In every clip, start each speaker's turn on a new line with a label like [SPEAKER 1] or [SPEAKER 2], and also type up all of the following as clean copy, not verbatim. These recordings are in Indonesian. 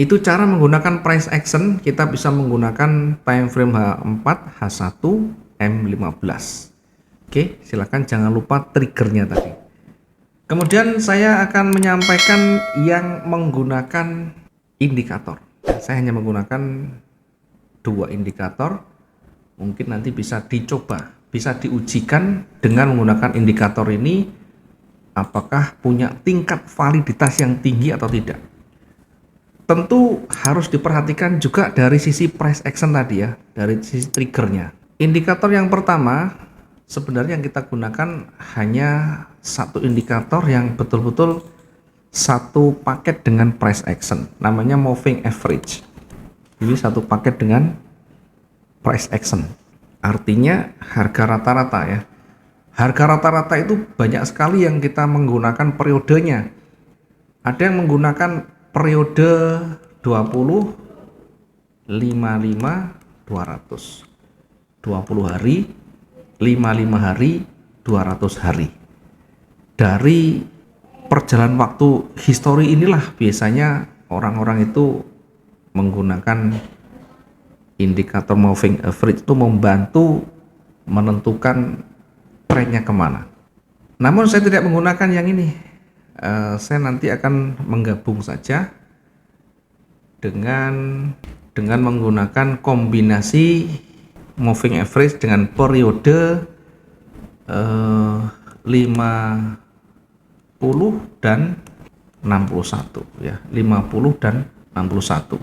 [SPEAKER 1] Itu cara menggunakan price action, kita bisa menggunakan time frame H4, H1, M15. Oke, silakan jangan lupa triggernya tadi. Kemudian saya akan menyampaikan yang menggunakan indikator. Saya hanya menggunakan dua indikator, mungkin nanti bisa dicoba, bisa diujikan dengan menggunakan indikator ini apakah punya tingkat validitas yang tinggi atau tidak. Tentu harus diperhatikan juga dari sisi price action tadi ya, dari sisi triggernya. Indikator yang pertama sebenarnya yang kita gunakan hanya satu indikator yang betul-betul satu paket dengan price action, namanya moving average. Jadi satu paket dengan price action, artinya harga rata-rata ya. Harga rata-rata itu banyak sekali yang kita menggunakan periodenya. Ada yang menggunakan periode 20, 55, 200. 20 hari, 55 hari, 200 hari. Dari perjalanan waktu histori inilah biasanya orang-orang itu menggunakan indikator moving average itu membantu menentukan trennya kemana. Namun saya tidak menggunakan yang ini. Saya nanti akan menggabung saja dengan menggunakan kombinasi moving average dengan periode 50 dan 61 ya, 50 dan 61.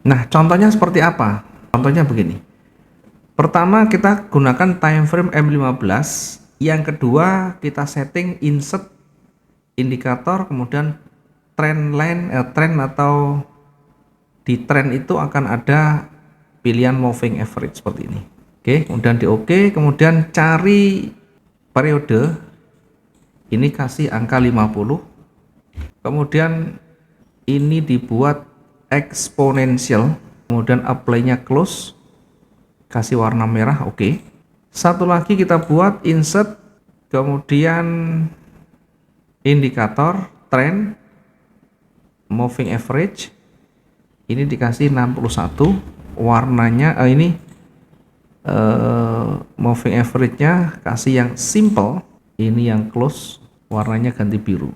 [SPEAKER 1] Nah, contohnya seperti apa? Contohnya begini. Pertama kita gunakan time frame M15, yang kedua kita setting insert indikator, kemudian trend line, trend atau di trend itu akan ada pilihan moving average seperti ini. Oke, kemudian di OK, kemudian cari periode, ini kasih angka 50, kemudian ini dibuat eksponensial, kemudian apply-nya close, kasih warna merah, oke. Satu lagi kita buat insert, kemudian indikator trend moving average, ini dikasih 61, warnanya ini moving average-nya kasih yang simple, ini yang close, warnanya ganti biru.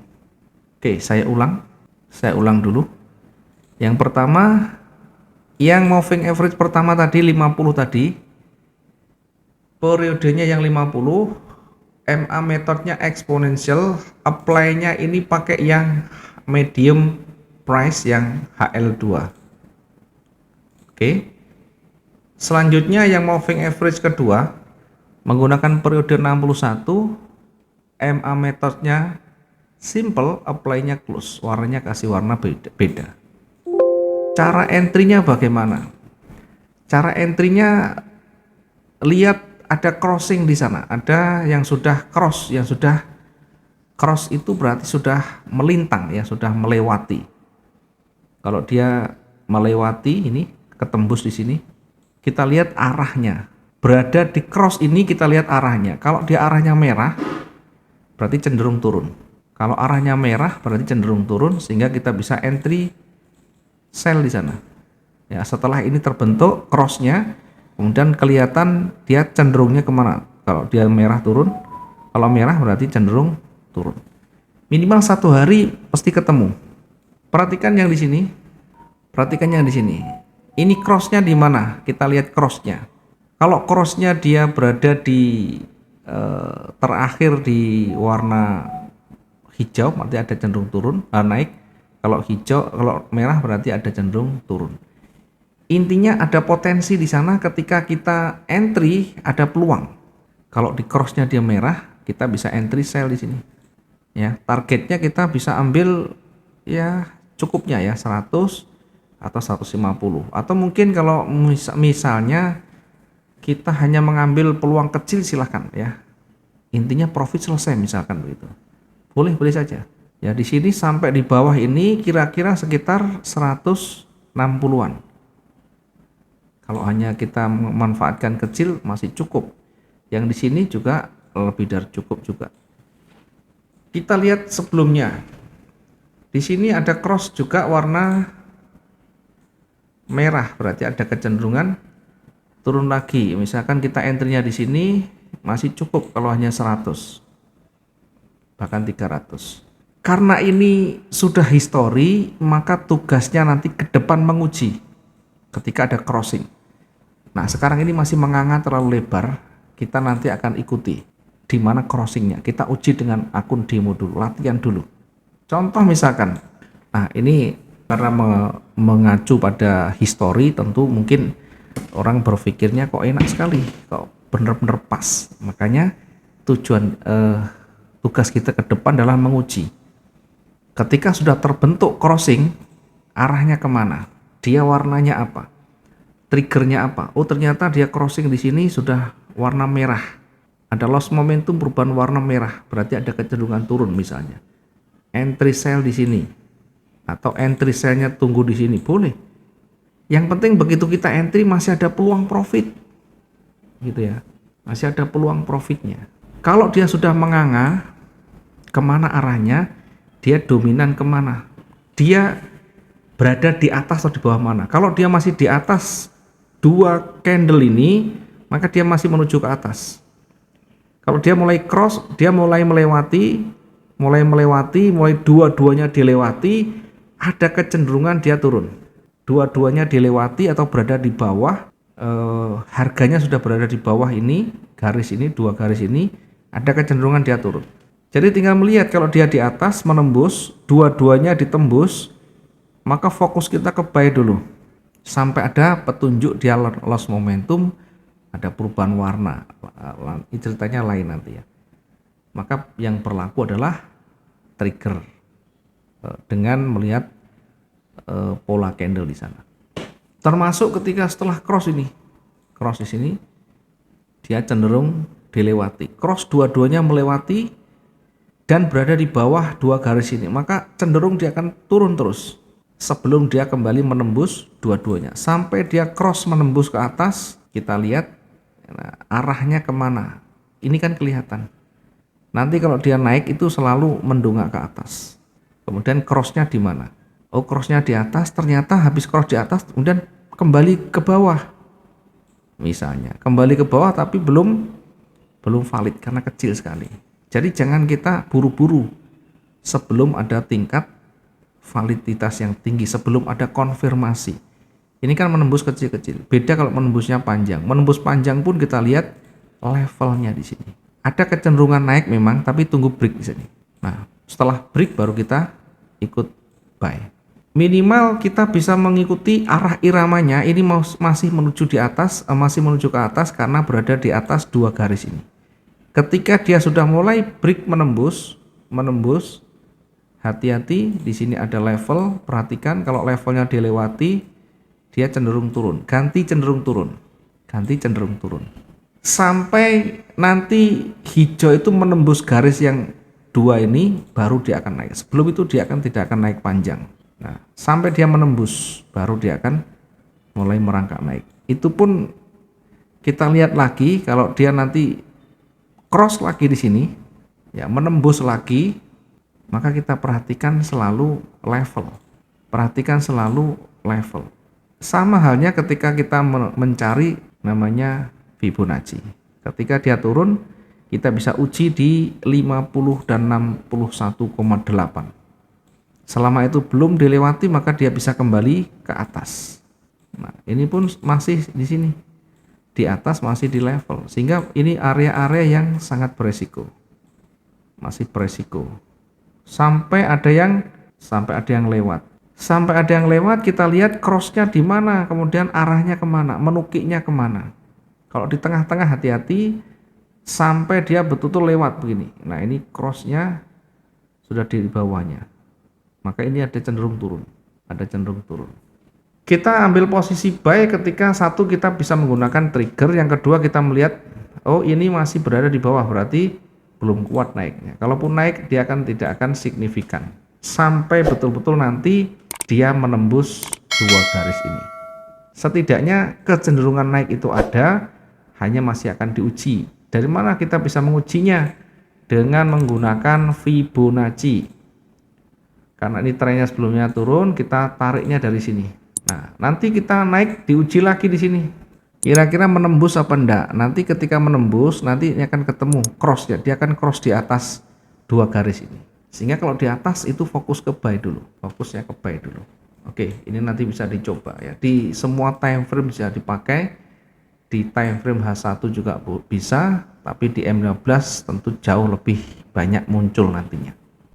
[SPEAKER 1] Oke, saya ulang dulu. Yang pertama, yang moving average pertama tadi 50 tadi, periodenya yang 50, MA metodenya eksponensial, apply-nya ini pakai yang medium price yang HL2. Oke. Selanjutnya yang moving average kedua menggunakan periode 61, MA metodenya simple, apply-nya close, warnanya kasih warna beda. Cara entry-nya bagaimana? Cara entry-nya lihat ada crossing di sana, ada yang sudah cross, cross itu berarti sudah melintang ya, sudah melewati. Kalau dia melewati ini, ketembus di sini, kita lihat arahnya. Berada di cross ini kita lihat arahnya. Kalau dia arahnya merah, berarti cenderung turun. Kalau arahnya merah, berarti cenderung turun, sehingga kita bisa entry sell di sana. Ya, setelah ini terbentuk crossnya, kemudian kelihatan dia cenderungnya kemana. Kalau dia merah turun, kalau merah berarti cenderung turun. Minimal 1 hari pasti ketemu. Perhatikan yang di sini. Ini crossnya di mana? Kita lihat crossnya. Kalau crossnya dia berada di terakhir di warna hijau, berarti ada cenderung turun, naik. Kalau hijau, kalau merah berarti ada cenderung turun. Intinya ada potensi di sana, ketika kita entry ada peluang. Kalau di crossnya dia merah, kita bisa entry sell di sini. Ya, targetnya kita bisa ambil ya cukupnya ya 100 atau 150, atau mungkin kalau misalnya kita hanya mengambil peluang kecil, silahkan ya. Intinya profit selesai misalkan begitu. Boleh saja. Ya, di sini sampai di bawah ini kira-kira sekitar 160-an. Kalau hanya kita memanfaatkan kecil masih cukup. Yang di sini juga lebih dari cukup juga. Kita lihat sebelumnya. Di sini ada cross juga warna merah berarti ada kecenderungan turun lagi. Misalkan kita entry-nya di sini masih cukup kalau hanya 100, bahkan 300. Karena ini sudah histori, maka tugasnya nanti ke depan menguji ketika ada crossing. Nah, sekarang ini masih menganga terlalu lebar, kita nanti akan ikuti di mana crossingnya. Kita uji dengan akun demo dulu, latihan dulu. Contoh misalkan, nah ini karena mengacu pada histori, tentu mungkin orang berpikirnya kok enak sekali, kok bener-bener pas. Makanya tujuan tugas kita ke depan adalah menguji. Ketika sudah terbentuk crossing, arahnya kemana? Dia warnanya apa? Triggernya apa? Oh, ternyata dia crossing di sini sudah warna merah. Ada loss momentum perubahan warna merah, berarti ada kecenderungan turun misalnya. Entry sell di sini, atau entry sell-nya tunggu di sini, boleh. Yang penting begitu kita entry masih ada peluang profit, gitu ya. Masih ada peluang profitnya. Kalau dia sudah menganga, kemana arahnya? Dia dominan kemana? Dia berada di atas atau di bawah mana? Kalau dia masih di atas 2 candle ini, maka dia masih menuju ke atas. Kalau dia mulai cross, dia mulai melewati, mulai dua-duanya dilewati, ada kecenderungan dia turun. Dua-duanya dilewati atau berada di bawah, harganya sudah berada di bawah ini, garis ini, 2 garis ini, ada kecenderungan dia turun. Jadi tinggal melihat kalau dia di atas menembus, dua-duanya ditembus, maka fokus kita ke buy dulu. Sampai ada petunjuk dia loss momentum, ada perubahan warna. Ceritanya lain nanti ya. Maka yang berlaku adalah trigger dengan melihat pola candle di sana. Termasuk ketika setelah cross ini. Cross di sini dia cenderung dilewati. Cross dua-duanya melewati dan berada di bawah 2 garis ini, maka cenderung dia akan turun terus sebelum dia kembali menembus dua-duanya sampai dia cross menembus ke atas. Kita lihat arahnya kemana, ini kan kelihatan. Nanti kalau dia naik itu selalu mendongak ke atas, kemudian crossnya di mana? Oh, crossnya di atas, ternyata habis cross di atas kemudian kembali ke bawah, misalnya kembali ke bawah tapi belum valid karena kecil sekali. Jadi jangan kita buru-buru sebelum ada tingkat validitas yang tinggi, sebelum ada konfirmasi. Ini kan menembus kecil-kecil. Beda kalau menembusnya panjang. Menembus panjang pun kita lihat levelnya di sini. Ada kecenderungan naik memang, tapi tunggu break di sini. Nah, setelah break baru kita ikut buy. Minimal kita bisa mengikuti arah iramanya. Ini masih menuju di atas, masih menuju ke atas karena berada di atas 2 garis ini. Ketika dia sudah mulai break menembus, hati-hati di sini ada level. Perhatikan kalau levelnya dilewati, dia cenderung turun, ganti cenderung turun, sampai nanti hijau itu menembus garis yang 2 ini, baru dia akan naik. Sebelum itu dia tidak akan naik panjang. Nah, sampai dia menembus, baru dia akan mulai merangkak naik. Itu pun kita lihat lagi kalau dia nanti cross lagi di sini, ya menembus lagi, maka kita perhatikan selalu level. Sama halnya ketika kita mencari namanya Fibonacci. Ketika dia turun, kita bisa uji di 50 dan 61,8. Selama itu belum dilewati, maka dia bisa kembali ke atas. Nah, ini pun masih di sini. Di atas masih di level, sehingga ini area-area yang sangat beresiko, masih beresiko sampai ada yang lewat, kita lihat crossnya di mana, kemudian arahnya kemana, menukiknya kemana. Kalau di tengah-tengah hati-hati sampai dia betul-betul lewat begini. Nah, ini crossnya sudah di bawahnya, maka ini ada cenderung turun. Kita ambil posisi buy ketika satu kita bisa menggunakan trigger, yang kedua kita melihat oh ini masih berada di bawah, berarti belum kuat naiknya. Kalaupun naik dia tidak akan signifikan sampai betul-betul nanti dia menembus 2 garis ini. Setidaknya kecenderungan naik itu ada, hanya masih akan diuji. Dari mana kita bisa mengujinya? Dengan menggunakan Fibonacci. Karena ini trennya sebelumnya turun, kita tariknya dari sini. Nah, nanti kita naik diuji lagi di sini. Kira-kira menembus apa enggak? Nanti ketika menembus, nanti ini akan ketemu cross ya. Dia akan cross di atas dua garis ini. Sehingga kalau di atas itu fokus ke buy dulu. Fokusnya ke buy dulu. Oke, ini nanti bisa dicoba ya. Di semua time frame bisa dipakai. Di time frame H1 juga bisa, tapi di M15 tentu jauh lebih banyak muncul nantinya.